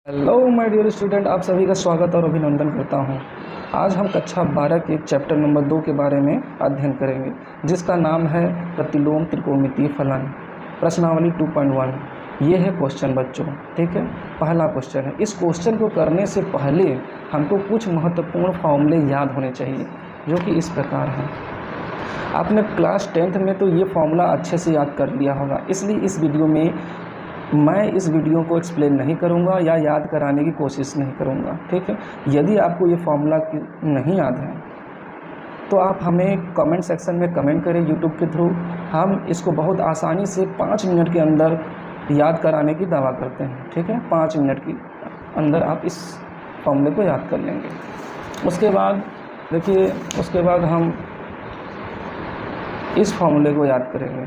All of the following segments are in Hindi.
हेलो माय डियर स्टूडेंट, आप सभी का स्वागत और अभिनंदन करता हूं। आज हम कक्षा 12 के चैप्टर नंबर 2 के बारे में अध्ययन करेंगे, जिसका नाम है प्रतिलोम त्रिकोणमितीय फलन, प्रश्नावली 2.1। ये है क्वेश्चन बच्चों, ठीक है। पहला क्वेश्चन है। इस क्वेश्चन को करने से पहले हमको कुछ महत्वपूर्ण फॉर्मूले याद होने चाहिए, जो कि इस प्रकार हैं। आपने क्लास 10th में तो ये फॉर्मूला अच्छे से याद कर लिया होगा, इसलिए इस वीडियो में मैं इस वीडियो को एक्सप्लेन नहीं करूंगा या याद कराने की कोशिश नहीं करूंगा, ठीक है। यदि आपको ये फॉर्मूला नहीं याद है तो आप हमें कमेंट सेक्शन में कमेंट करें यूट्यूब के थ्रू। हम इसको बहुत आसानी से 5 मिनट के अंदर याद कराने की दावा करते हैं, ठीक है। 5 मिनट के अंदर आप इस फॉर्मूले को याद कर लेंगे। उसके बाद देखिए, उसके बाद हम इस फॉर्मूले को याद करेंगे,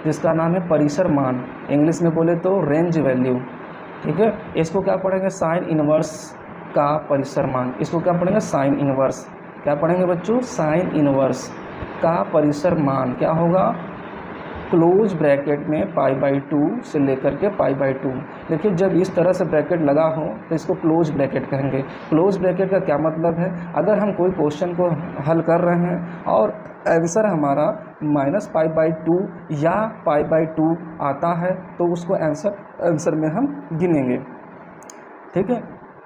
जिसका नाम है परिसर मान, इंग्लिश में बोले तो रेंज वैल्यू, ठीक है। इसको क्या पढ़ेंगे? साइन इनवर्स का परिसर मान। इसको क्या पढ़ेंगे? Sine inverse. क्या पढ़ेंगे बच्चों? साइन इनवर्स का परिसर मान क्या होगा? क्लोज ब्रैकेट में π/2 से लेकर के π/2। देखिए, जब इस तरह से ब्रैकेट लगा हो तो इसको क्लोज ब्रैकेट कहेंगे। क्लोज ब्रैकेट का क्या मतलब है? अगर हम कोई क्वेश्चन को हल कर रहे हैं और आंसर हमारा -π/2 या π/2 आता है तो उसको आंसर में हम गिनेंगे, ठीक है।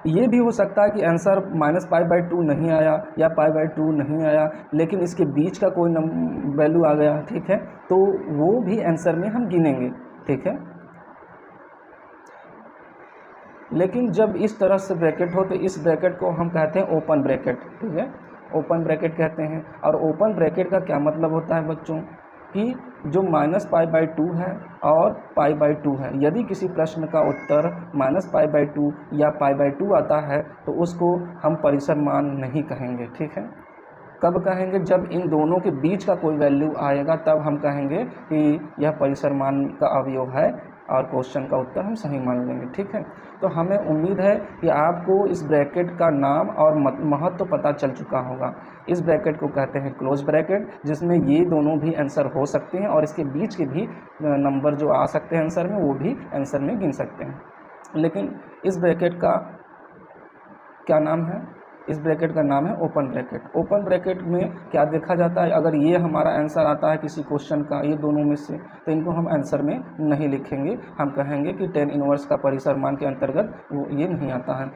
ये भी हो सकता है कि आंसर -π/2 नहीं आया या π/2 नहीं आया, लेकिन इसके बीच का कोई वैल्यू आ गया, ठीक है, तो वो भी आंसर में हम गिनेंगे, ठीक है। लेकिन जब इस तरह से ब्रैकेट हो तो इस ब्रैकेट को हम कहते हैं ओपन ब्रैकेट, ठीक है, ओपन ब्रैकेट कहते हैं। और ओपन ब्रैकेट का क्या मतलब होता है बच्चों कि जो -π/2 है और π/2 है, यदि किसी प्रश्न का उत्तर -π/2 या π/2 आता है तो उसको हम परिसर मान नहीं कहेंगे, ठीक है। कब कहेंगे? जब इन दोनों के बीच का कोई वैल्यू आएगा तब हम कहेंगे कि यह परिसर मान का अवयव है और क्वेश्चन का उत्तर हम सही मान लेंगे, ठीक है। तो हमें उम्मीद है कि आपको इस ब्रैकेट का नाम और महत्व पता चल चुका होगा। इस ब्रैकेट को कहते हैं क्लोज ब्रैकेट, जिसमें ये दोनों भी आंसर हो सकते हैं और इसके बीच के भी नंबर जो आ सकते हैं आंसर में, वो भी आंसर में गिन सकते हैं। लेकिन इस ब्रैकेट का क्या नाम है? इस ब्रैकेट का नाम है ओपन ब्रैकेट। ओपन ब्रैकेट में क्या देखा जाता है? अगर ये हमारा आंसर आता है किसी क्वेश्चन का, ये दोनों में से, तो इनको हम आंसर में नहीं लिखेंगे। हम कहेंगे कि tan इनवर्स का परिसर मान के अंतर्गत वो ये नहीं आता है।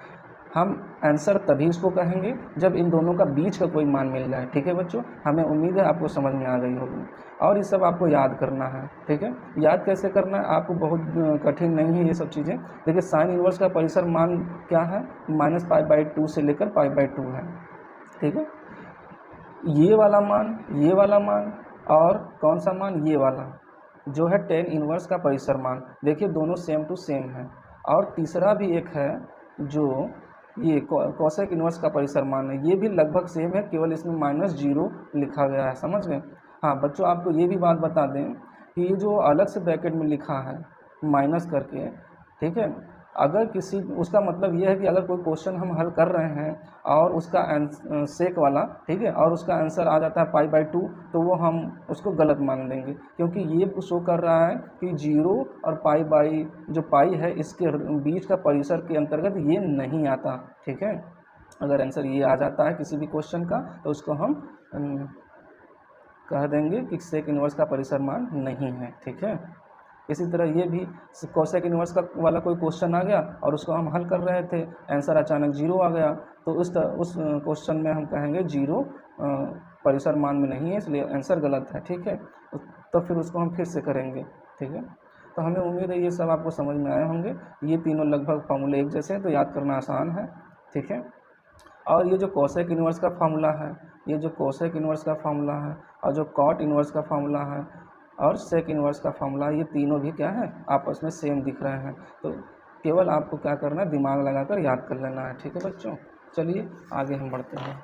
हम आंसर तभी इसको कहेंगे जब इन दोनों का बीच का कोई मान मिल जाए, ठीक है बच्चों। हमें उम्मीद है आपको समझ में आ गई होगी और ये सब आपको याद करना है, ठीक है। याद कैसे करना है? आपको बहुत कठिन नहीं है ये सब चीज़ें। देखिए, साइन इनवर्स का परिसर मान क्या है? -π/2 से लेकर π/2 है, ठीक है। ये वाला मान और कौन सा मान? ये वाला जो है tan इनवर्स का परिसर मान। देखिए, दोनों सेम टू सेम है। और तीसरा भी एक है जो ये कोसेक इनवर्स का परिसर मान है, ये भी लगभग सेम है, केवल इसमें -0 लिखा गया है, समझ गए। हाँ बच्चों, आपको ये भी बात बता दें कि ये जो अलग से ब्रैकेट में लिखा है माइनस करके, ठीक है, अगर किसी उसका मतलब ये है कि अगर कोई क्वेश्चन हम हल कर रहे हैं और उसका सेक वाला, ठीक है, और उसका आंसर आ जाता है π/2, तो वो हम उसको गलत मान देंगे, क्योंकि ये शो कर रहा है कि 0 और जो पाई है इसके बीच का परिसर के अंतर्गत ये नहीं आता, ठीक है। अगर आंसर ये आ जाता है किसी भी क्वेश्चन का तो उसको हम कह देंगे कि सेक इनवर्स का परिसर मान नहीं है, ठीक है। इसी तरह ये भी कोसेक इनवर्स का वाला कोई क्वेश्चन आ गया और उसको हम हल कर रहे थे, आंसर अचानक 0 आ गया, तो उस क्वेश्चन में हम कहेंगे 0 परिसर मान में नहीं है, इसलिए आंसर गलत है, ठीक है। तो फिर उसको हम फिर से करेंगे, ठीक है। तो हमें उम्मीद है ये सब आपको समझ में आए होंगे। ये तीनों लगभग फार्मूले एक जैसे हैं, तो याद करना आसान है, ठीक है। और ये जो कोसेक इनवर्स का फार्मूला है, ये जो कोसेक इनवर्स का फार्मूला है और जो कॉट इनवर्स का फार्मूला है और सेक इनवर्स का फार्मूला, ये तीनों भी क्या है? आपस में सेम दिख रहे हैं। तो केवल आपको क्या करना है? दिमाग लगाकर याद कर लेना है, ठीक है बच्चों। चलिए आगे हम बढ़ते हैं।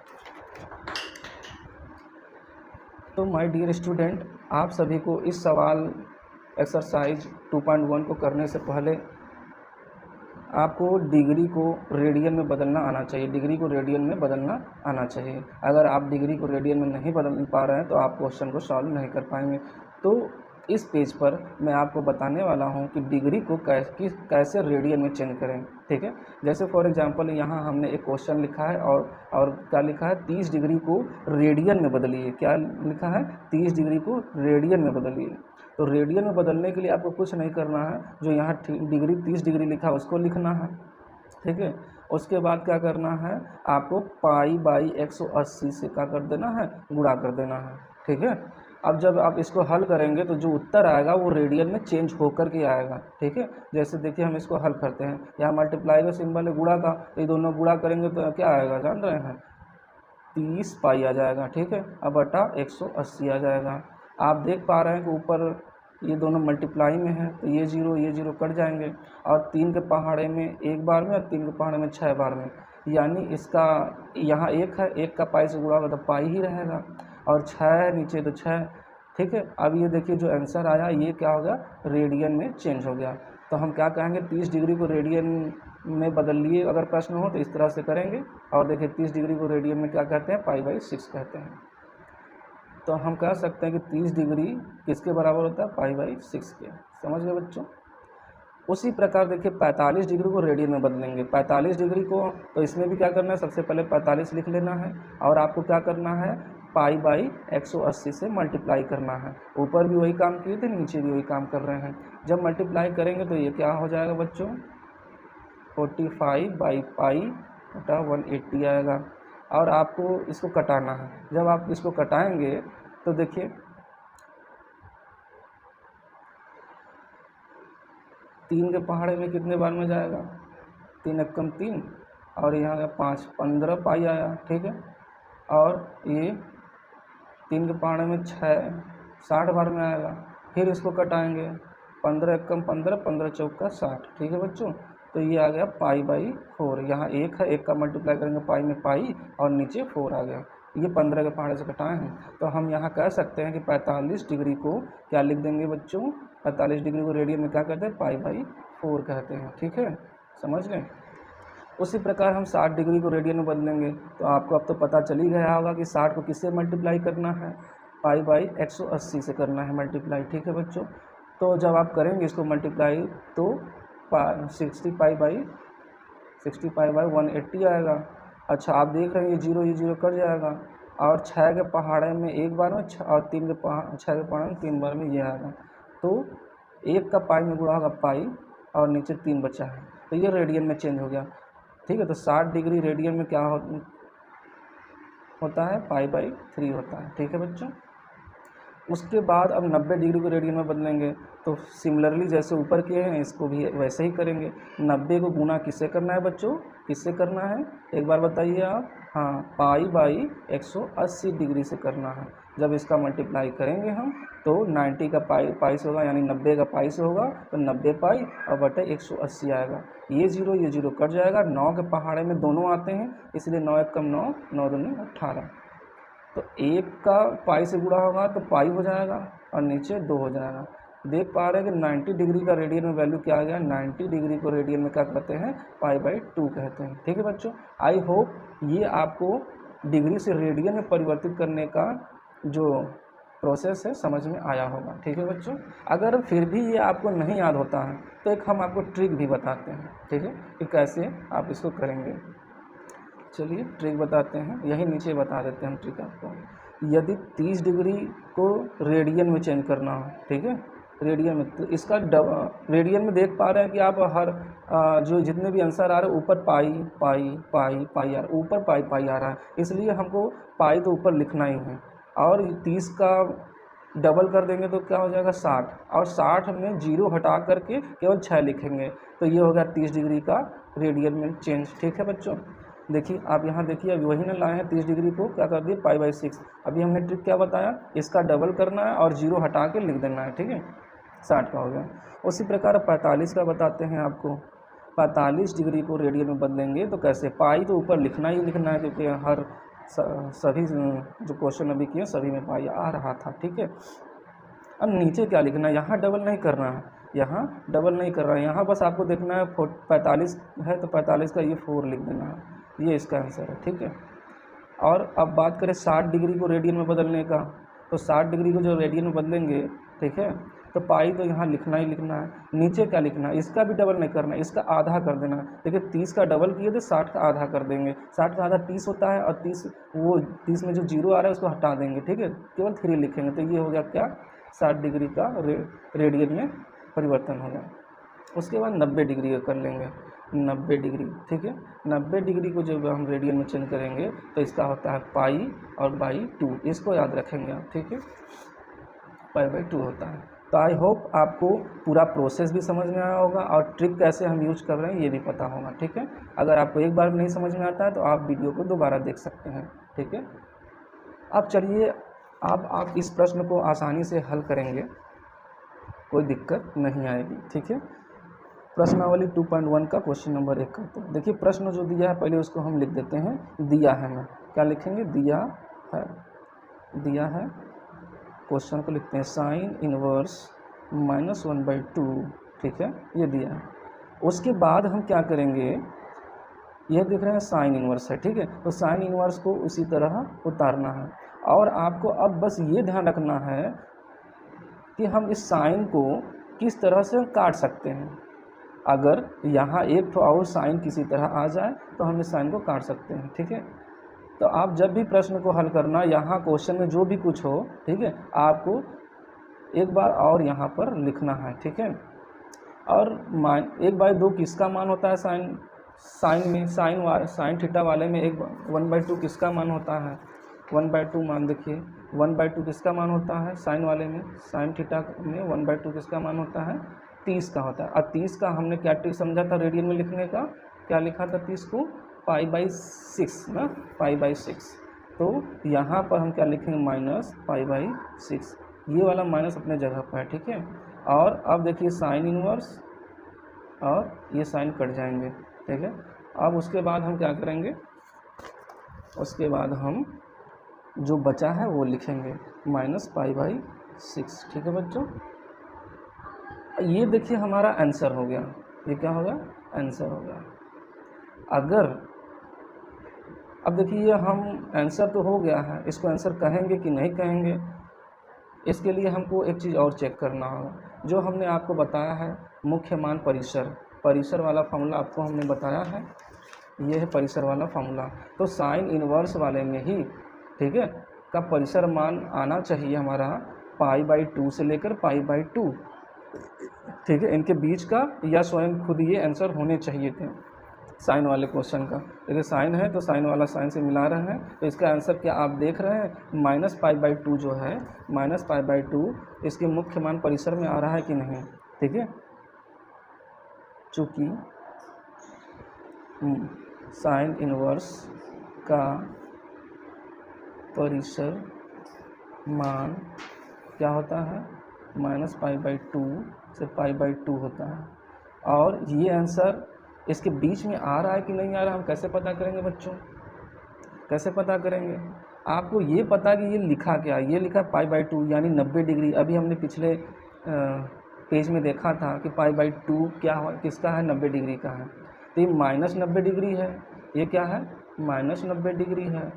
तो माय डियर स्टूडेंट, आप सभी को इस सवाल एक्सरसाइज 2.1 को करने से पहले आपको डिग्री को रेडियन में बदलना आना चाहिए। डिग्री को रेडियन में बदलना आना चाहिए। अगर आप डिग्री को रेडियन में नहीं बदल पा रहे हैं तो आप क्वेश्चन को सॉल्व नहीं कर पाएंगे। तो इस पेज पर मैं आपको बताने वाला हूँ कि डिग्री को कैसे रेडियन में चेंज करें, ठीक है। जैसे फॉर एग्जांपल यहाँ हमने एक क्वेश्चन लिखा है और क्या लिखा है, 30 डिग्री को रेडियन में बदलिए। क्या लिखा है, 30 डिग्री को रेडियन में बदलिए। तो रेडियन में बदलने के लिए आपको कुछ नहीं करना है, जो यहाँ डिग्री 30 डिग्री लिखा है उसको लिखना है, ठीक है। उसके बाद क्या करना है, आपको पाई बाई 180 से क्या कर देना है, गुणा कर देना है, ठीक है। अब जब आप इसको हल करेंगे तो जो उत्तर आएगा वो रेडियन में चेंज होकर के आएगा, ठीक है। जैसे देखिए हम इसको हल करते हैं, यहाँ मल्टीप्लाई का सिंबल है गुणा का, तो ये दोनों गुणा करेंगे तो क्या आएगा जान रहे हैं, 30 पाई आ जाएगा, ठीक है। अब बटा 180 आ जाएगा। आप देख पा रहे हैं कि ऊपर ये दोनों मल्टीप्लाई में है, तो ये जीरो कट जाएंगे, और 3 के पहाड़े में एक बार में और 3 के पहाड़े में 6 बार में, यानी इसका यहाँ 1 है, 1 का पाई से गुणा होगा तो पाई ही रहेगा, और 6 है नीचे तो 6, ठीक है। अब ये देखिए जो आंसर आया ये क्या हो गया, रेडियन में चेंज हो गया। तो हम क्या कहेंगे, 30 डिग्री को रेडियन में बदल लिए अगर प्रश्न हो तो इस तरह से करेंगे। और देखिए 30 डिग्री को रेडियन में क्या कहते हैं, पाई बाई 6 कहते हैं। तो हम कह सकते हैं कि 30 डिग्री किसके बराबर होता है, पाई बाई 6 के। समझ गए बच्चों। उसी प्रकार देखिए 45 डिग्री को रेडियन में बदलेंगे। 45 डिग्री को तो इसमें भी क्या करना है, सबसे पहले 45 लिख लेना है, और आपको क्या करना है, पाई बाई 180 से मल्टीप्लाई करना है। ऊपर भी वही काम किए थे, नीचे भी वही काम कर रहे हैं। जब मल्टीप्लाई करेंगे तो ये क्या हो जाएगा बच्चों, 45 बाई पाई बटा 180 आएगा। और आपको इसको कटाना है। जब आप इसको कटाएंगे तो देखिए 3 के पहाड़े में कितने बार में जाएगा, 3 एकम 3, और यहाँ का 5, 15 पाई आया, ठीक है। और ये 3 के पहाड़े में 6, 60 बार में आएगा। फिर इसको कटाएंगे, 15 एकम 15, 15 चौका 60, ठीक है बच्चों। तो ये आ गया पाई बाई 4। यहाँ 1 है, 1 का मल्टीप्लाई करेंगे पाई में पाई, और नीचे 4 आ गया। ये 15 के पहाड़े से कटाए हैं। तो हम यहाँ कह सकते हैं कि 45 डिग्री को क्या लिख देंगे बच्चों, 45 डिग्री को रेडियन में क्या कहते हैं, पाई बाई 4 कहते हैं, ठीक है, समझ गए। उसी प्रकार हम 60 डिग्री को रेडियन में बदलेंगे। तो आपको अब तो पता चल ही गया होगा कि 60 को किससे मल्टीप्लाई करना है, पाई बाई 180 से करना है मल्टीप्लाई, ठीक है बच्चों। तो जब आप करेंगे इसको मल्टीप्लाई तो 60 पाई बाई 180 आएगा। अच्छा आप देख रहे हैं ये जीरो कट जाएगा, और 6 के पहाड़े में एक बार में और 6 के पहाड़े में 3 बार में ये आएगा। तो 1 का पाई में गुणा होगा पाई, और नीचे 3 बचा है, तो ये रेडियन में चेंज हो गया, ठीक है। तो 60 डिग्री रेडियन में क्या होता है, पाई बाई 3 होता है, ठीक है बच्चों। उसके बाद अब 90 डिग्री को रेडियन में बदलेंगे। तो सिमिलरली जैसे ऊपर किए हैं इसको भी वैसे ही करेंगे। 90 को गुना किससे करना है बच्चों, किससे करना है, एक बार बताइए आप, हाँ, पाई बाई 180 डिग्री से करना है। जब इसका मल्टीप्लाई करेंगे हम तो 90 का पाई से होगा, यानी 90 का पाई से होगा, तो 90 पाई और बटे 180 आएगा। ये जीरो कट जाएगा। 9 के पहाड़े में दोनों आते हैं, इसलिए 9 एकम 9, 9 दूनी 18। तो 1 का पाई से गुणा होगा तो पाई हो जाएगा, और नीचे 2 हो जाएगा। देख पा रहे हैं कि 90 डिग्री का रेडियन में वैल्यू क्या आ गया, 90 डिग्री को रेडियन में क्या कहते हैं, पाई बाई 2 कहते हैं, ठीक है बच्चों। आई होप ये आपको डिग्री से रेडियन में परिवर्तित करने का जो प्रोसेस है समझ में आया होगा, ठीक है बच्चों। अगर फिर भी ये आपको नहीं याद होता है तो एक हम आपको ट्रिक भी बताते हैं, ठीक है, कि कैसे आप इसको करेंगे। चलिए ट्रिक बताते हैं, यही नीचे बता देते हैं हम ट्रिक आपको। यदि 30 डिग्री को रेडियन में चेंज करना हो, ठीक है, रेडियन में, तो इसका रेडियन में देख पा रहे हैं कि आप हर जो जितने भी आंसर आ रहे हैं ऊपर पाई पाई पाई पाई आ रहा है, ऊपर पाई पाई आ रहा है, इसलिए हमको पाई तो ऊपर लिखना ही है। और 30 का डबल कर देंगे तो क्या हो जाएगा 60, और 60 में जीरो हटा करके केवल 6 लिखेंगे, तो ये हो गया 30 डिग्री का रेडियन में चेंज, ठीक है बच्चों। देखिए आप यहाँ देखिए अभी वही ना लाए हैं, 30 डिग्री को क्या कर दिए, पाई बाई 6। अभी हमने ट्रिक क्या बताया, इसका डबल करना है और जीरो हटा के लिख देना है, ठीक है, 60 का हो गया। उसी प्रकार 45 का बताते हैं आपको। 45 डिग्री को रेडियन में बदलेंगे तो कैसे, पाई तो ऊपर लिखना ही लिखना है, क्योंकि हर सभी जो क्वेश्चन अभी किए सभी में पाई आ रहा था, ठीक है। अब नीचे क्या लिखना है, यहाँ डबल नहीं करना है, यहाँ डबल नहीं कर रहा है, यहाँ बस आपको देखना है 45 है तो 45 का ये 4 लिख देना है, ये इसका आंसर है, ठीक है। और अब बात करें 60 डिग्री को रेडियन में बदलने का, तो 60 डिग्री को जो रेडियन में बदलेंगे, ठीक है। तो पाई तो यहाँ लिखना ही लिखना है, नीचे क्या लिखना है, इसका भी डबल नहीं करना है, इसका आधा कर देना है। देखिए 30 का डबल किए तो 60 का आधा कर देंगे, 60 का आधा 30 होता है, और 30 वो 30 में जो जीरो आ रहा है उसको हटा देंगे, ठीक है, केवल 3 लिखेंगे। तो ये हो गया क्या, 60 डिग्री का रेडियन में परिवर्तन होगा। उसके बाद 90 डिग्री का कर लेंगे, 90 डिग्री, ठीक है। 90 डिग्री को जब हम रेडियन में चेंज करेंगे तो इसका होता है पाई और बाई 2, इसको याद रखेंगे आप, ठीक है, पाई बाई 2 होता है। तो आई होप आपको पूरा प्रोसेस भी समझ में आया होगा और ट्रिक कैसे हम यूज कर रहे हैं ये भी पता होगा, ठीक है। अगर आपको एक बार नहीं समझ में आता है तो आप वीडियो को दोबारा देख सकते हैं, ठीक है। अब चलिए, अब आप इस प्रश्न को आसानी से हल करेंगे, कोई दिक्कत नहीं आएगी, ठीक है। प्रश्नावली 2.1 का क्वेश्चन नंबर 1 करते हैं। देखिए प्रश्न जो दिया है पहले उसको हम लिख देते हैं, दिया है, मैं क्या लिखेंगे, दिया है, दिया है। क्वेश्चन को लिखते हैं साइन इनवर्स -1/2, ठीक है, ये दिया है। उसके बाद हम क्या करेंगे, ये दिख रहे हैं साइन इनवर्स है, ठीक है, तो साइन इनवर्स को उसी तरह उतारना है। और आपको अब बस ये ध्यान रखना है कि हम इस साइन को किस तरह से काट सकते हैं। अगर यहाँ एक तो और साइन किसी तरह आ जाए तो हम इस साइन को काट सकते हैं, ठीक है। तो आप जब भी प्रश्न को हल करना, यहाँ क्वेश्चन में जो भी कुछ हो, ठीक है, आपको एक बार और यहाँ पर लिखना है, ठीक है। और 1/2 किसका मान होता है, साइन में, साइन थीटा वाले में 1/2 किसका मान होता है, 1/2 मान, देखिए 1/2 किसका मान होता है साइन वाले में, साइन थीटा में 1/2 किसका मान होता है, 30 का होता है। और 30 का हमने क्या ट्रिक समझा था रेडियन में लिखने का, क्या लिखा था 30 को, π/6 ना, π/6। तो यहाँ पर हम क्या लिखेंगे, -π/6, ये वाला माइनस अपने जगह पर है, ठीक है। और अब देखिए साइन इनवर्स और ये साइन कट जाएंगे, ठीक है। अब उसके बाद हम क्या करेंगे, उसके बाद हम जो बचा है वो लिखेंगे -π/6, ठीक है बच्चों। ये देखिए हमारा आंसर हो गया, ये क्या होगा, आंसर हो गया। अगर अब देखिए हम आंसर तो हो गया है, इसको आंसर कहेंगे कि नहीं कहेंगे, इसके लिए हमको एक चीज़ और चेक करना होगा। जो हमने आपको बताया है मुख्य मान परिसर वाला फॉर्मूला आपको हमने बताया है, ये है परिसर वाला फॉर्मूला। तो साइन इनवर्स वाले में ही, ठीक है, का परिसर मान आना चाहिए हमारा π/2 से लेकर π/2, ठीक है, इनके बीच का, या स्वयं खुद ये आंसर होने चाहिए थे साइन वाले क्वेश्चन का। देखिए साइन है तो साइन वाला साइन से मिला रहे हैं, तो इसका आंसर क्या आप देख रहे हैं, -π/2 जो है, -π/2 इसके मुख्य मान परिसर में आ रहा है कि नहीं, ठीक है। चूँकि साइन इनवर्स का परिसर मान क्या होता है, -π/2 से π/2 होता है। और ये आंसर इसके बीच में आ रहा है कि नहीं आ रहा, हम कैसे पता करेंगे बच्चों, कैसे पता करेंगे। आपको ये पता कि ये लिखा क्या, ये लिखा π/2 यानी 90 डिग्री। अभी हमने पिछले पेज में देखा था कि π/2 क्या हो, किसका है, 90 डिग्री का है। तो ये -90 डिग्री है, ये क्या है, -90 डिग्री है,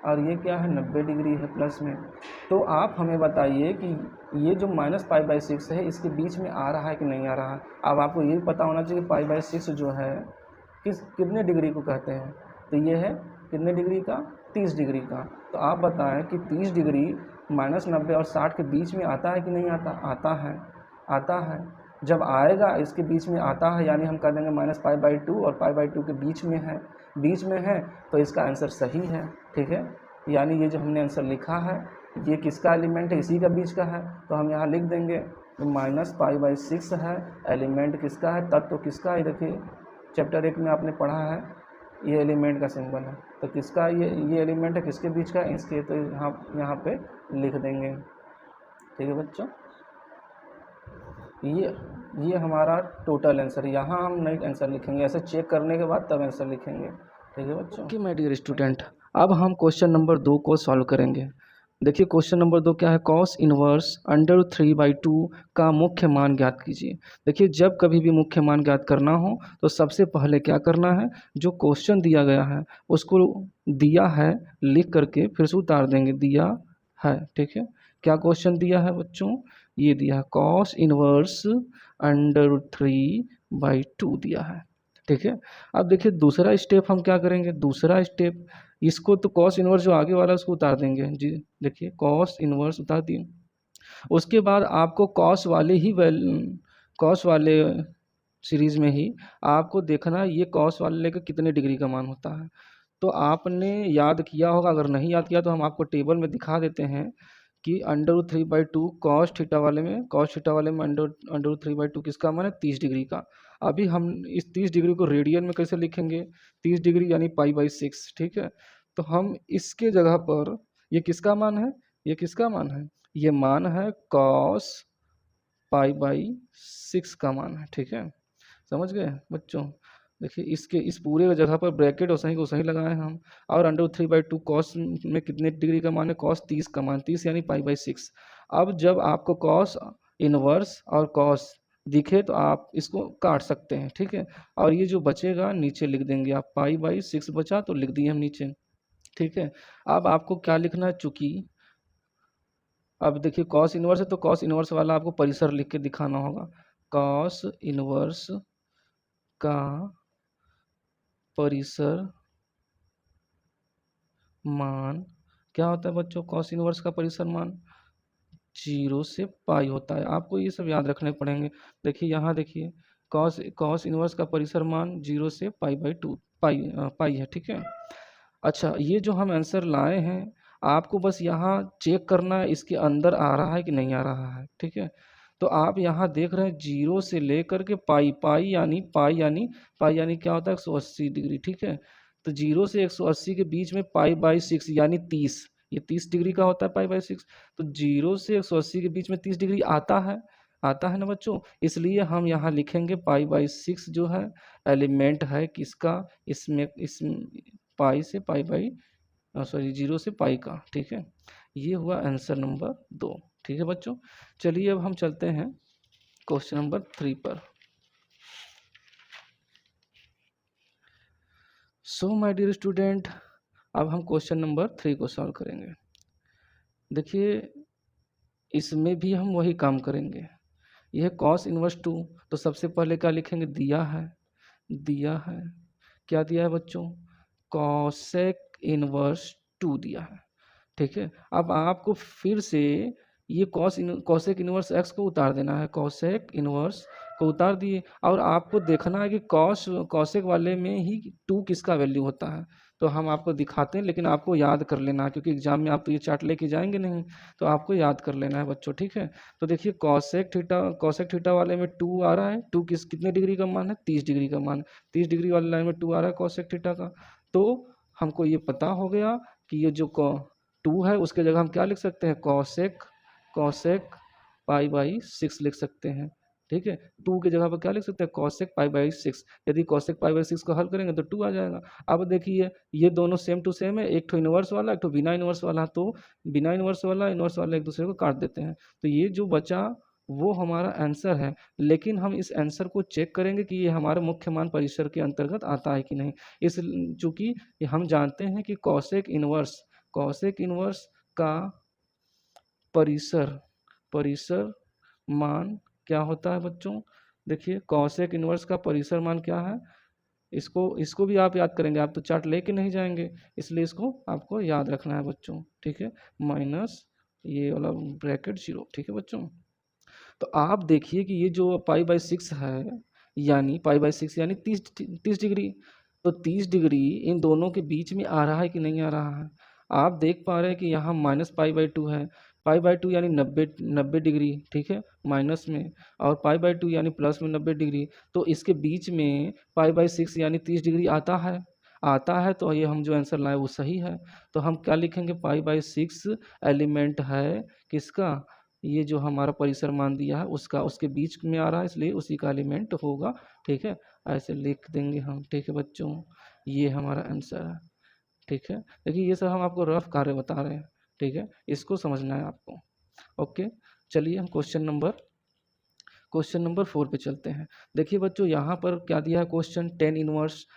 और ये क्या है, 90 डिग्री है प्लस में। तो आप हमें बताइए कि ये जो -π/6 है इसके बीच में आ रहा है कि नहीं आ रहा है। अब आपको ये पता होना चाहिए π/6 जो है कितने डिग्री को कहते हैं, तो ये है कितने डिग्री का, 30 डिग्री का। तो आप बताएं कि 30 डिग्री -90 और 60 के बीच में आता है कि नहीं आता, आता है, आता है। जब आएगा इसके बीच में आता है यानी हम कह देंगे -π/2 और π/2 के बीच में है, बीच में है, तो इसका आंसर सही है, ठीक है। यानी ये जो हमने आंसर लिखा है ये किसका एलिमेंट है, इसी का बीच का है, तो हम यहाँ लिख देंगे -π/6 है, एलिमेंट किसका है, तत्व किसका है। देखिए चैप्टर 1 में आपने पढ़ा है, ये एलिमेंट का सिंबल है, तो किसका ये एलिमेंट है, किसके बीच का, इसके। तो यहाँ पे लिख देंगे, ठीक है बच्चों। ये हमारा टोटल आंसर, यहाँ हम नहीं आंसर लिखेंगे, ऐसे चेक करने के बाद तब आंसर लिखेंगे, ठीक है बच्चों। ओके माय डियर स्टूडेंट, अब हम क्वेश्चन नंबर 2 को सॉल्व करेंगे। देखिए क्वेश्चन नंबर 2 क्या है, कॉस इनवर्स √3/2 का मुख्य मान ज्ञात कीजिए। देखिए जब कभी भी मुख्य मान ज्ञात करना हो तो सबसे पहले क्या करना है, जो क्वेश्चन दिया गया है उसको दिया है लिख करके फिर से उतार देंगे, दिया है, ठीक है। क्या क्वेश्चन दिया है बच्चों, ये दिया है कॉस इनवर्स √3/2 दिया है। ठीक है, अब देखिए दूसरा स्टेप हम क्या करेंगे, दूसरा स्टेप इसको तो कॉस इनवर्स जो आगे वाला उसको उतार देंगे जी। देखिए कॉस इनवर्स उतार दिए, उसके बाद आपको कॉस वाले सीरीज़ में ही आपको देखना है ये कॉस वाले का कितने डिग्री का मान होता है। तो आपने याद किया होगा, अगर नहीं याद किया तो हम आपको टेबल में दिखा देते हैं कि √3/2 कॉस थीटा वाले में √3/2 किसका मान है, 30 डिग्री का। अभी हम इस 30 डिग्री को रेडियन में कैसे लिखेंगे, 30 डिग्री यानी π/6। ठीक है, तो हम इसके जगह पर ये किसका मान है, ये किसका मान है, ये मान है कॉस π/6 का मान है। ठीक है, समझ गए बच्चों। देखिए इसके इस पूरे जगह पर ब्रैकेट और सही को सही लगाए हम, और √3/2 कॉस में कितने डिग्री का मान है, कॉस 30 का मान, 30 यानी π/6। अब जब आपको कॉस इनवर्स और कॉस दिखे तो आप इसको काट सकते हैं। ठीक है, और ये जो बचेगा नीचे लिख देंगे आप, π/6 बचा तो लिख दिए हम नीचे। ठीक है, अब आपको क्या लिखना है, चूंकि अब देखिए कॉस इनवर्स है तो कॉस इनवर्स वाला आपको परिसर लिख के दिखाना होगा। कॉस इनवर्स का परिसर मान क्या होता है बच्चों, कॉस इनवर्स का परिसर मान 0 से पाई होता है। आपको ये सब याद रखने पड़ेंगे। देखिए यहाँ देखिए कॉस इनवर्स का परिसर मान 0 से π/2 पाई है। ठीक है, अच्छा ये जो हम आंसर लाए हैं आपको बस यहाँ चेक करना है इसके अंदर आ रहा है कि नहीं आ रहा है। ठीक है, तो आप यहाँ देख रहे हैं 0 से लेकर के पाई यानी क्या होता है, 180 डिग्री। ठीक है, तो 0 से 180 के बीच में π/6 यानी 30, ये 30 डिग्री का होता है π/6। तो 0 से 180 के बीच में 30 डिग्री आता है ना बच्चों, इसलिए हम यहाँ लिखेंगे π/6 जो है एलिमेंट है किसका, इसमें पाई से सॉरी 0 से पाई का। ठीक है, ये हुआ आंसर नंबर 2। ठीक है बच्चों, चलिए अब हम चलते हैं क्वेश्चन नंबर 3 पर। सो माय डियर स्टूडेंट, अब हम क्वेश्चन नंबर 3 को सॉल्व करेंगे। देखिए इसमें भी हम वही काम करेंगे, यह कॉस इनवर्स 2, तो सबसे पहले क्या लिखेंगे, दिया है क्या दिया है बच्चों, कॉसेक इनवर्स 2 दिया है। ठीक है, अब आपको फिर से ये कॉसेक इनवर्स एक्स को उतार देना है, कॉसेक इनवर्स को उतार दिए, और आपको देखना है कि कॉसेक वाले में ही 2 किसका वैल्यू होता है। तो हम आपको दिखाते हैं, लेकिन आपको याद कर लेना है क्योंकि एग्जाम में आप तो ये चार्ट लेके जाएंगे नहीं, तो आपको याद कर लेना है बच्चों। ठीक है, तो देखिए कॉसेक थीटा वाले में 2 आ रहा है, 2 कितने डिग्री का मान है, 30 डिग्री का मान, 30 डिग्री वाले लाइन में 2 आ रहा है कॉसेक थीटा का। तो हमको ये पता हो गया कि ये जो 2 है उसके जगह हम क्या लिख सकते हैं, कॉसेक π/6 लिख सकते हैं। ठीक है, 2 की जगह पर क्या लिख सकते हैं, कॉसेक π/6। यदि कॉसेक π/6 को हल करेंगे तो 2 आ जाएगा। अब देखिए ये दोनों सेम टू सेम है, एक तो इनवर्स वाला एक तो बिना इनवर्स वाला, तो बिना इनवर्स वाला एक दूसरे को काट देते हैं, तो ये जो बचा वो हमारा आंसर है। लेकिन हम इस आंसर को चेक करेंगे कि ये हमारे मुख्य मान परिसर के अंतर्गत आता है कि नहीं। इस चूंकि हम जानते हैं कि कॉसेक इनवर्स का परिसर मान क्या होता है बच्चों। देखिए कॉसेक इनवर्स का परिसर मान क्या है, इसको भी आप याद करेंगे, आप तो चार्ट लेके नहीं जाएंगे, इसलिए इसको आपको याद रखना है बच्चों। ठीक है, माइनस ये वाला ब्रैकेट 0। ठीक है बच्चों, तो आप देखिए कि ये जो π/6 है यानी π/6 यानी 30 डिग्री, तो 30 डिग्री इन दोनों के बीच में आ रहा है कि नहीं आ रहा है। आप देख पा रहे हैं कि यहाँ -π/2 है, π/2 यानी 90 डिग्री। ठीक है, माइनस में, और π/2 यानी प्लस में 90 डिग्री, तो इसके बीच में π/6 यानी 30 डिग्री आता है, तो ये हम जो आंसर लाए वो सही है। तो हम क्या लिखेंगे, π/6 एलिमेंट है किसका, ये जो हमारा परिसर मान दिया है उसका, उसके बीच में आ रहा है इसलिए उसी का एलिमेंट होगा। ठीक है, ऐसे लिख देंगे हम। ठीक है बच्चों, ये हमारा आंसर है। ठीक है, देखिए ये सब हम आपको रफ कार्य बता रहे हैं। ठीक है, इसको समझना है आपको। ओके, चलिए हम क्वेश्चन नंबर 4 पे चलते हैं। देखिए बच्चों यहाँ पर क्या दिया है, क्वेश्चन 10 इनवर्स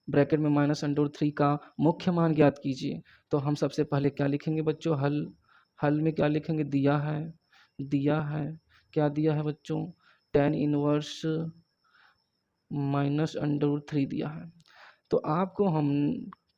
ब्रैकेट में -√3 का मुख्य मान ज्ञात कीजिए। तो हम सबसे पहले क्या लिखेंगे बच्चों, हल में क्या लिखेंगे, दिया है क्या दिया है बच्चों, tan इनवर्स माइनस √3 दिया है। तो आपको हम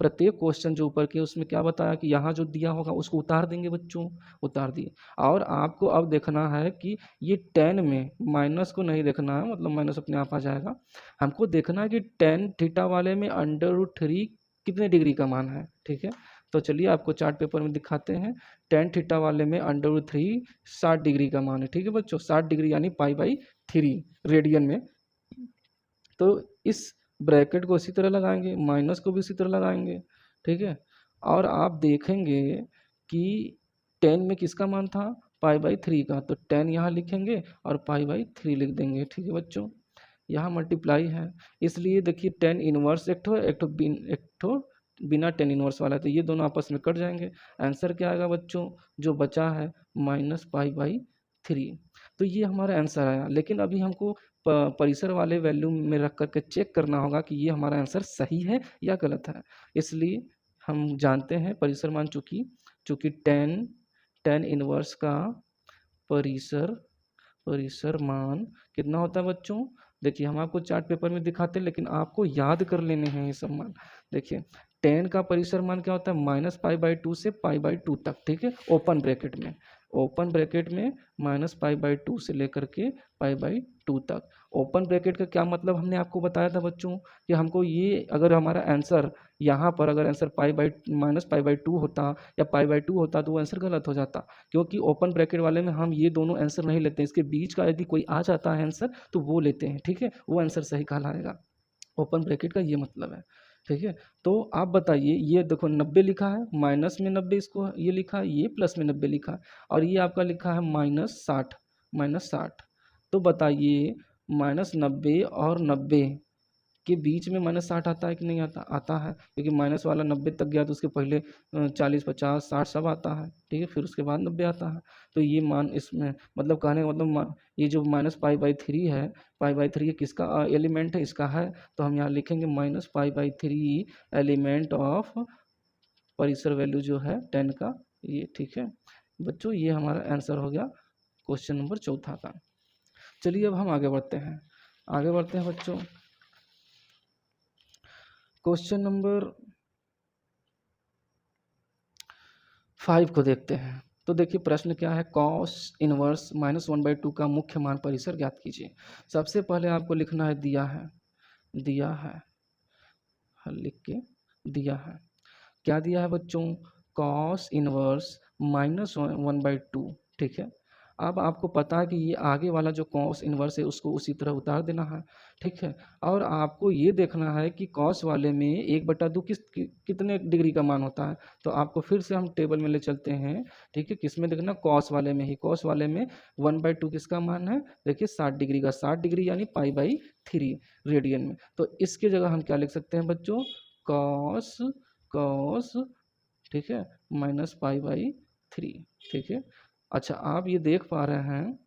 प्रत्येक क्वेश्चन जो ऊपर के उसमें क्या बताया कि यहाँ जो दिया होगा उसको उतार देंगे बच्चों, उतार दिए। और आपको अब देखना है कि ये tan में माइनस को नहीं देखना है, मतलब माइनस अपने आप आ जाएगा। हमको देखना है कि tan थीटा वाले में √3 कितने डिग्री का मान है, ठीक है। तो चलिए आपको चार्ट पेपर में दिखाते हैं। tan थीटा वाले में √3 60 डिग्री का मान है, ठीक है बच्चों, 60 डिग्री यानी π/3 रेडियन में। तो इस ब्रैकेट को इसी तरह लगाएंगे, माइनस को भी इसी तरह लगाएंगे, ठीक है। और आप देखेंगे कि 10 में किसका मान था, π/3 का, तो 10 यहाँ लिखेंगे और π/3 लिख देंगे, ठीक है बच्चों। यहाँ मल्टीप्लाई है, इसलिए देखिए tan इनवर्स एक ठो बिना tan इनवर्स वाला है, तो ये दोनों आपस में कट जाएंगे। आंसर क्या आएगा बच्चों, जो बचा है -π/3। तो ये हमारा आंसर आया। लेकिन अभी हमको परिसर वाले वैल्यू में रख करके चेक करना होगा कि ये हमारा आंसर सही है या गलत है। इसलिए हम जानते हैं परिसर मान, चूँकि tan इनवर्स का परिसर मान कितना होता है बच्चों। देखिए हम आपको चार्ट पेपर में दिखाते हैं, लेकिन आपको याद कर लेने हैं ये सब मान। देखिए tan का परिसर मान क्या होता है, -π/2 से π/2 तक, ठीक है, ओपन ब्रैकेट में -π/2 से लेकर के π/2 तक। ओपन ब्रैकेट का क्या मतलब हमने आपको बताया था बच्चों, कि हमको ये अगर हमारा आंसर यहाँ पर अगर आंसर -π/2 होता या π/2 होता तो वो आंसर गलत हो जाता, क्योंकि ओपन ब्रैकेट वाले में हम ये दोनों आंसर नहीं लेते, इसके बीच का यदि कोई आ जाता है आंसर तो वो लेते हैं, ठीक है, वो आंसर सही कहलाएगा। ओपन ब्रैकेट का ये मतलब है, ठीक है। तो आप बताइए, ये देखो 90 लिखा है, माइनस में 90 इसको ये लिखा है, ये प्लस में 90 लिखा है, और ये आपका लिखा है -60। तो बताइए -90 और 90 के बीच में -60 आता है कि नहीं आता, आता है, क्योंकि माइनस वाला 90 तक गया तो उसके पहले 40, 50, 60 सब आता है, ठीक है, फिर उसके बाद 90 आता है। तो ये मान इसमें मतलब कहने का मतलब ये जो -π/3 है, π/3 किसका एलिमेंट है, इसका है। तो हम यहाँ लिखेंगे -π/3 एलिमेंट ऑफ परिसर वैल्यू जो है 10 का, ये, ठीक है बच्चों। ये हमारा आंसर हो गया क्वेश्चन नंबर 4 का। चलिए अब हम आगे बढ़ते हैं बच्चों, क्वेश्चन नंबर 5 को देखते हैं। तो देखिए प्रश्न क्या है, cos इनवर्स -1/2 का मुख्य मान परिसर ज्ञात कीजिए। सबसे पहले आपको लिखना है, दिया है, लिख के दिया है, क्या दिया है बच्चों, cos इनवर्स -1/2, ठीक है। अब आपको पता है कि ये आगे वाला जो cos इनवर्स है उसको उसी तरह उतार देना है, ठीक है। और आपको ये देखना है कि cos वाले में 1/2 कितने डिग्री का मान होता है। तो आपको फिर से हम टेबल में ले चलते हैं, ठीक है, किस में देखना, cos वाले में ही। cos वाले में 1/2 किसका मान है, देखिए 60 डिग्री का, 60 डिग्री यानी π/3 रेडियन में। तो इसके जगह हम क्या लिख सकते हैं बच्चों, cos, ठीक है, -π/3, ठीक है। अच्छा आप ये देख पा रहे हैं,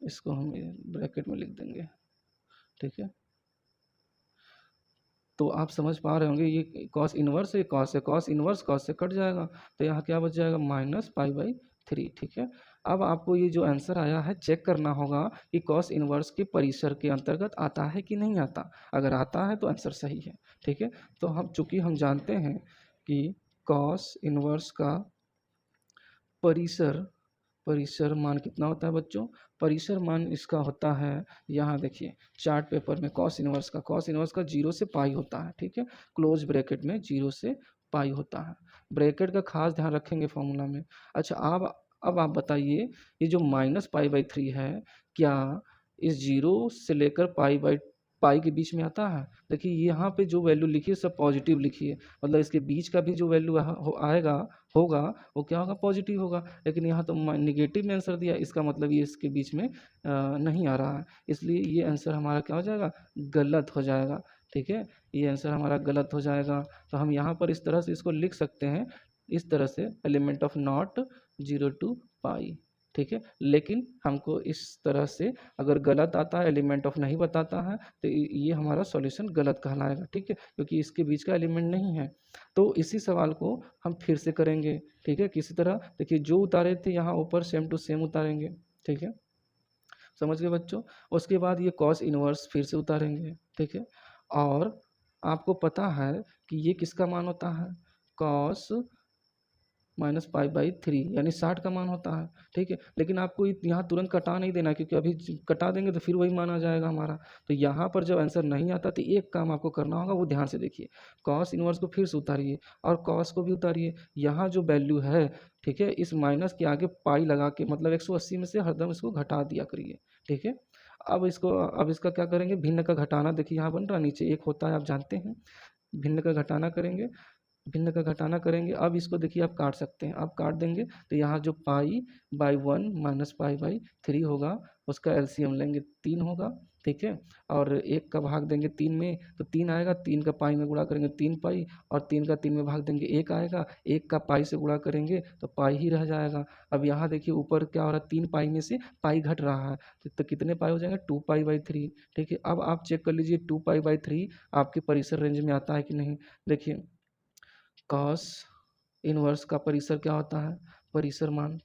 इसको हम ब्रैकेट में लिख देंगे, ठीक है। तो आप समझ पा रहे होंगे, ये cos इनवर्स है, cos इनवर्स cos से कट जाएगा, तो यहाँ क्या बच जाएगा, -π/3, ठीक है। अब आपको ये जो आंसर आया है चेक करना होगा कि cos इनवर्स के परिसर के अंतर्गत आता है कि नहीं आता। अगर आता है तो आंसर सही है, ठीक है। तो हम चूँकि हम जानते हैं कि cos इनवर्स का परिसर मान कितना होता है बच्चों, परिसर मान इसका होता है, यहाँ देखिए चार्ट पेपर में cos इनवर्स का 0 से पाई होता है, ठीक है, क्लोज ब्रैकेट में 0 से पाई होता है। ब्रैकेट का खास ध्यान रखेंगे फॉर्मूला में। अच्छा अब आप बताइए, ये जो -π/3 है, क्या इस 0 से लेकर पाई के बीच में आता है। देखिए यहाँ पे जो वैल्यू लिखी है सब पॉजिटिव लिखिए, मतलब इसके बीच का भी जो वैल्यू आएगा होगा वो क्या होगा, पॉजिटिव होगा। लेकिन यहाँ तो निगेटिव में आंसर दिया, इसका मतलब ये इसके बीच में नहीं आ रहा है, इसलिए ये आंसर हमारा क्या हो जाएगा, गलत हो जाएगा, ठीक है, ये आंसर हमारा गलत हो जाएगा। तो हम यहाँ पर इस तरह से इसको लिख सकते हैं, इस तरह से एलिमेंट ऑफ नॉट 0 to π, ठीक है। लेकिन हमको इस तरह से अगर गलत आता है, एलिमेंट ऑफ नहीं बताता है, तो ये हमारा सॉल्यूशन गलत कहलाएगा, ठीक है, क्योंकि इसके बीच का एलिमेंट नहीं है। तो इसी सवाल को हम फिर से करेंगे, ठीक है। किसी तरह देखिए जो उतारे थे यहाँ ऊपर सेम टू सेम उतारेंगे, ठीक है, समझ गए बच्चों। उसके बाद ये कॉस इनवर्स फिर से उतारेंगे, ठीक है। और आपको पता है कि ये किसका मान होता है, कॉस -π/3 यानी 60 का मान होता है, ठीक है। लेकिन आपको यहाँ तुरंत कटा नहीं देना, क्योंकि अभी कटा देंगे तो फिर वही मान आ जाएगा हमारा। तो यहाँ पर जब आंसर नहीं आता तो एक काम आपको करना होगा, वो ध्यान से देखिए। कॉस इनवर्स को फिर से उतारिए और कॉस को भी उतारिए। यहाँ जो वैल्यू है, ठीक है, इस माइनस के आगे पाई लगा के, मतलब 180 में से हरदम इसको घटा दिया करिए, ठीक है। अब इसका क्या करेंगे, भिन्न का घटाना। देखिए यहाँ बन रहा, नीचे एक होता है, आप जानते हैं। भिन्न का घटाना करेंगे, भिन्न का घटाना करेंगे। अब इसको देखिए आप काट सकते हैं, आप काट देंगे तो यहाँ जो π/1 - π/3 होगा, उसका एलसीएम लेंगे 3 होगा, ठीक है। और एक का भाग देंगे 3 में तो 3 आएगा, 3 का पाई में गुणा करेंगे 3 पाई, और 3 का 3 में भाग देंगे 1 आएगा, 1 का पाई से गुणा करेंगे तो पाई ही रह जाएगा। अब यहाँ देखिए ऊपर क्या हो रहा है, 3 पाई में से पाई घट रहा है, तो कितने पाई हो जाएंगे, 2π/3, ठीक है। अब आप चेक कर लीजिए 2π/3 आपके परिसर रेंज में आता है कि नहीं। देखिए कॉस इनवर्स का परिसर क्या होता है, परिसर मान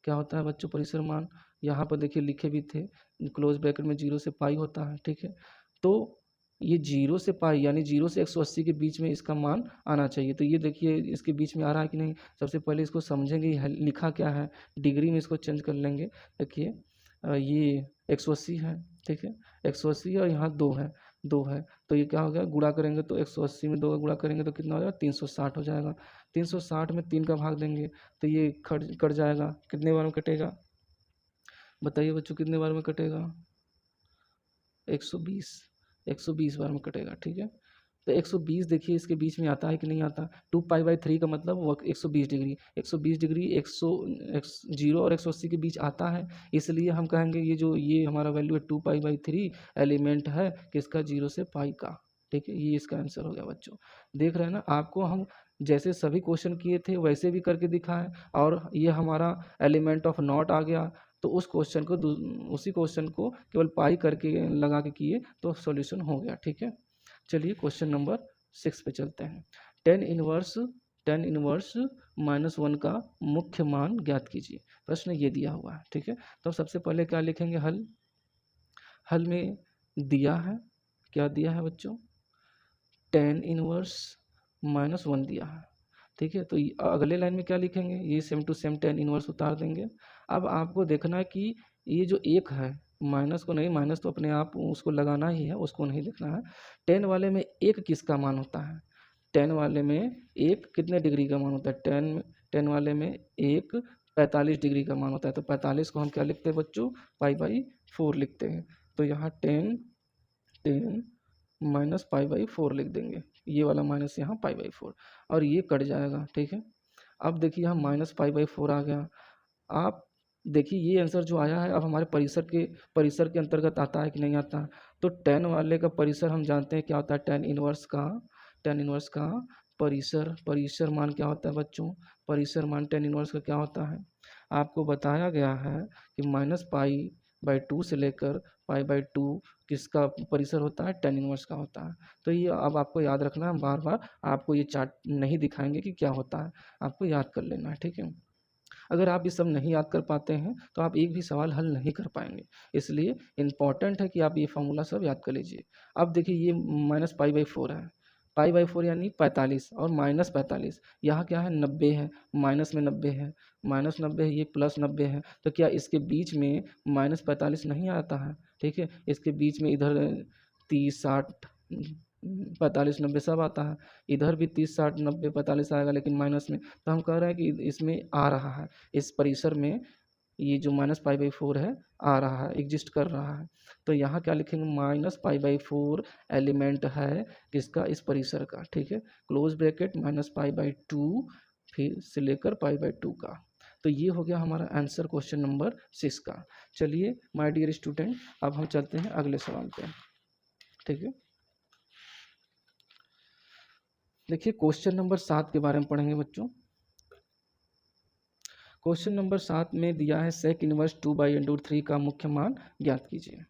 क्या होता है बच्चों, परिसर मान। यहाँ पर देखिए लिखे भी थे, क्लोज ब्रैकेट में 0 से पाई होता है, ठीक है। तो ये 0 से पाई यानी 0 से 180 के बीच में इसका मान आना चाहिए। तो ये देखिए इसके बीच में आ रहा है कि नहीं। सबसे पहले इसको समझेंगे लिखा क्या है, डिग्री में इसको चेंज कर लेंगे। देखिए ये 180 है, ठीक है, 180 और यहाँ 2 है, 2 है, तो ये क्या हो गया, गुणा करेंगे तो 180 में 2 का गुणा करेंगे तो कितना हो जाएगा, 360 हो जाएगा। 360 में 3 का भाग देंगे तो ये कट जाएगा। कितने बार में कटेगा, बताइए बच्चों, कितने बार में कटेगा, 120, 120 बार में कटेगा, ठीक है। तो 120 देखिए इसके बीच में आता है कि नहीं आता। 2π/3 का मतलब वो 120 डिग्री, 120 डिग्री 0 और 180 के बीच आता है, इसलिए हम कहेंगे ये हमारा वैल्यू है 2π/3, एलिमेंट है किसका, 0 से पाई का, ठीक है। ये इसका आंसर हो गया बच्चों। देख रहे हैं ना, आपको हम जैसे सभी क्वेश्चन किए थे वैसे भी करके दिखाएं, और ये हमारा एलिमेंट ऑफ नॉट आ गया, तो उसी क्वेश्चन को केवल पाई करके लगा के किए तो सॉल्यूशन हो गया, ठीक है। चलिए क्वेश्चन नंबर 6 पे चलते हैं। टेन इनवर्स -1 का मुख्य मान ज्ञात कीजिए। प्रश्न ये दिया हुआ है, ठीक है। तो सबसे पहले क्या लिखेंगे, हल में दिया है, क्या दिया है बच्चों, टेन इनवर्स -1 दिया है, ठीक है। तो अगले लाइन में क्या लिखेंगे, ये same to same tan inverse उतार देंगे। अब आपको देखना है कि ये जो एक है, माइनस को नहीं, माइनस तो अपने आप उसको लगाना ही है, उसको नहीं लिखना है। 10 वाले में एक किसका मान होता है, 10 वाले में एक कितने डिग्री का मान होता है, 10 वाले में एक 45 डिग्री का मान होता है। तो 45 को हम क्या लिखते हैं बच्चों, π/4 लिखते हैं। तो यहाँ 10 -π/4 लिख देंगे, ये वाला माइनस यहाँ π/4, और ये कट जाएगा, ठीक है। अब देखिए यहाँ -π/4 आ गया। आप देखिए ये आंसर जो आया है अब हमारे परिसर के अंतर्गत आता है कि नहीं आता। तो 10 वाले का परिसर हम जानते हैं क्या होता है, टेन इनवर्स का परिसर मान क्या होता है बच्चों, परिसर मान टेन इनवर्स का क्या होता है, आपको बताया गया है कि -π/2 से लेकर π/2 किसका परिसर होता है, टेन इनवर्स का होता है। तो ये अब आपको याद रखना है, बार बार आपको ये चार्ट नहीं दिखाएंगे कि क्या होता है, आपको याद कर लेना है, ठीक है। अगर आप ये सब नहीं याद कर पाते हैं तो आप एक भी सवाल हल नहीं कर पाएंगे, इसलिए इम्पॉर्टेंट है कि आप ये फार्मूला सब याद कर लीजिए। अब देखिए ये -π/4 है, π/4 यानी 45 और -45, यहाँ क्या है 90 है, माइनस में 90 है, -90 है, ये +90 है। तो क्या इसके बीच में -45 नहीं आता है, ठीक है। इसके बीच में इधर 30 60 45 90 सब आता है, इधर भी 30 60 90 45 आएगा, लेकिन माइनस में। तो हम कह रहे हैं कि इसमें आ रहा है, इस परिसर में ये जो -π/4 है आ रहा है, एग्जिस्ट कर रहा है। तो यहाँ क्या लिखेंगे, -π/4 एलिमेंट है किसका, इस परिसर का, ठीक है। क्लोज ब्रैकेट -π/2 फिर से लेकर π/2 का। तो ये हो गया हमारा आंसर क्वेश्चन नंबर 6 का। चलिए माय डियर स्टूडेंट, अब हम चलते हैं अगले सवाल पे, ठीक है। देखिए क्वेश्चन नंबर 7 के बारे में पढ़ेंगे बच्चों। क्वेश्चन नंबर 7 में दिया है सेक इनवर्स 2/√3 का मुख्य मान ज्ञात कीजिए।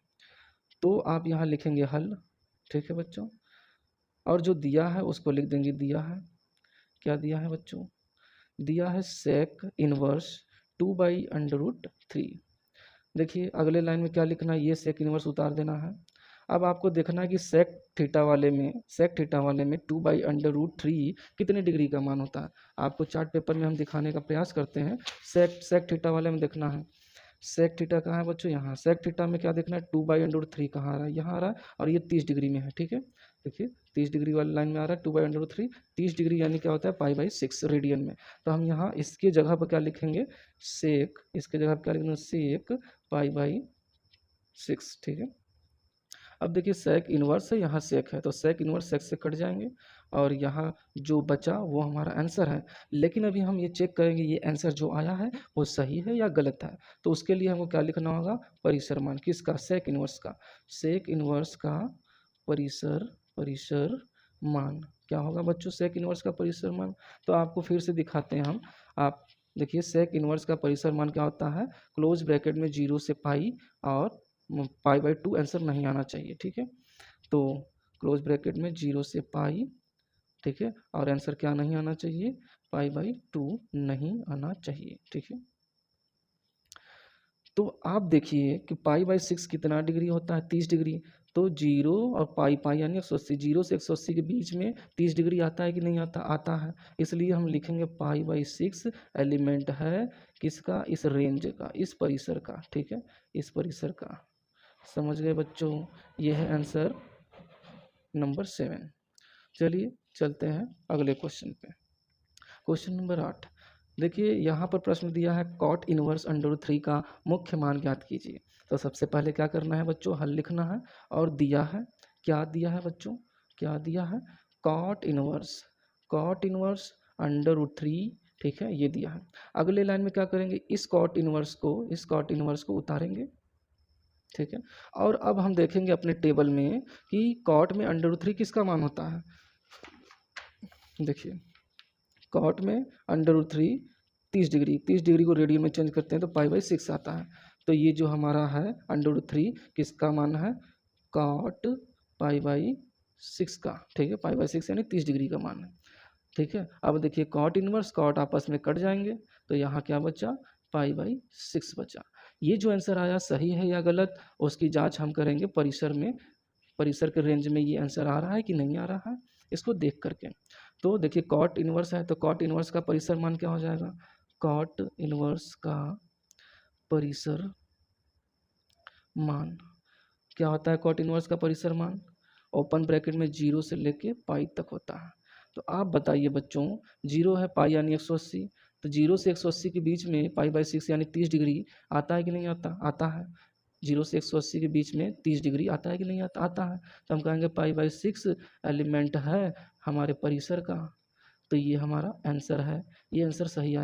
तो आप यहाँ लिखेंगे हल, ठीक है बच्चों, और जो दिया है उसको लिख देंगे। दिया है, क्या दिया है बच्चों? दिया है सेक इनवर्स 2/√3। देखिए अगले लाइन में क्या लिखना है, ये सेक इनवर्स उतार देना है। अब आपको देखना है कि सेक थीटा वाले में 2/√3 कितने डिग्री का मान होता है। आपको चार्ट पेपर में हम दिखाने का प्रयास करते हैं। सेक थीटा वाले में देखना है। सेक थीटा कहाँ है बच्चों? यहाँ। सेक थीटा में क्या देखना है? 2/√3 कहाँ आ रहा है? यहाँ आ रहा है, और ये 30 डिग्री में है, ठीक है। देखिए 30 डिग्री वाली लाइन में आ रहा है 2/√3। 30 डिग्री यानी क्या होता है? π/6 रेडियन में। तो हम यहाँ इसके जगह पर क्या लिखेंगे? सेक, इसके जगह पर क्या लिखेंगे? सेक π/6, ठीक है। अब देखिए सेक इन्वर्स है, यहाँ सेक है, तो सेक इन्वर्स सेक से कट जाएंगे, और यहाँ जो बचा वो हमारा आंसर है। लेकिन अभी हम ये चेक करेंगे ये आंसर जो आया है वो सही है या गलत है। तो उसके लिए हमको क्या लिखना होगा? परिसर मान। किसका? सेक इन्वर्स का। सेक इन्वर्स का परिसर मान क्या होगा बच्चों? सेक इन्वर्स का परिसर मान। तो आपको फिर से दिखाते हैं हम। आप देखिए सेक इन्वर्स का परिसर मान क्या होता है? क्लोज ब्रैकेट में 0 से पाई, और π/2 आंसर नहीं आना चाहिए, ठीक है। तो क्लोज ब्रैकेट में 0 से पाई, ठीक है, और आंसर क्या नहीं आना चाहिए? π/2 नहीं आना चाहिए, ठीक है। तो आप देखिए कि π/6 कितना डिग्री होता है? 30 डिग्री। तो 0 और पाई यानी 180, 0 से 180 के बीच में 30 डिग्री आता है कि नहीं आता? आता है। इसलिए हम लिखेंगे π/6 एलिमेंट है किसका? इस रेंज का, इस परिसर का, ठीक है, इस परिसर का। समझ गए बच्चों? ये है आंसर नंबर 7। चलिए चलते हैं अगले क्वेश्चन पे। Question number 8। देखिए यहाँ पर प्रश्न दिया है कॉट इनवर्स √3 का मुख्य मान ज्ञात कीजिए। तो सबसे पहले क्या करना है बच्चों? हल लिखना है। और दिया है, क्या दिया है बच्चों? क्या दिया है? कॉट इनवर्स √3, ठीक है, ये दिया है। अगले लाइन में क्या करेंगे? इस कॉट इनवर्स को उतारेंगे, ठीक है। और अब हम देखेंगे अपने टेबल में कि कॉट में √3 किसका मान होता है। देखिए कॉट में √3 30 डिग्री को रेडियन में चेंज करते हैं तो π/6 आता है। तो ये जो हमारा है √3 किसका मान है? कॉट π/6 का, ठीक है। π/6 यानी 30 डिग्री का मान है, ठीक है। अब देखिए कॉट इनवर्स कॉट आपस में कट जाएंगे, तो यहाँ क्या बचा? π/6 बचा। ये जो आंसर आया सही है या गलत, उसकी जांच हम करेंगे परिसर में। परिसर के रेंज में ये आंसर आ रहा है कि नहीं आ रहा है, इसको देख करके। तो देखिए कॉट इनवर्स है, तो कॉट इनवर्स का परिसर मान क्या हो जाएगा? कॉट इनवर्स का परिसर मान क्या होता है? कॉट इनवर्स का परिसर मान ओपन ब्रैकेट में 0 से लेके पाई तक होता है। तो आप बताइए बच्चों, 0 है पाई यानी 180, तो 0 से 180 के बीच में π/6 यानी 30 डिग्री आता है कि नहीं आता? आता है। 0 से 180 के बीच में 30 डिग्री आता है कि नहीं आता? आता है। तो हम कहेंगे π/6 एलिमेंट है हमारे परिसर का। तो ये हमारा आंसर है, ये आंसर सही आया।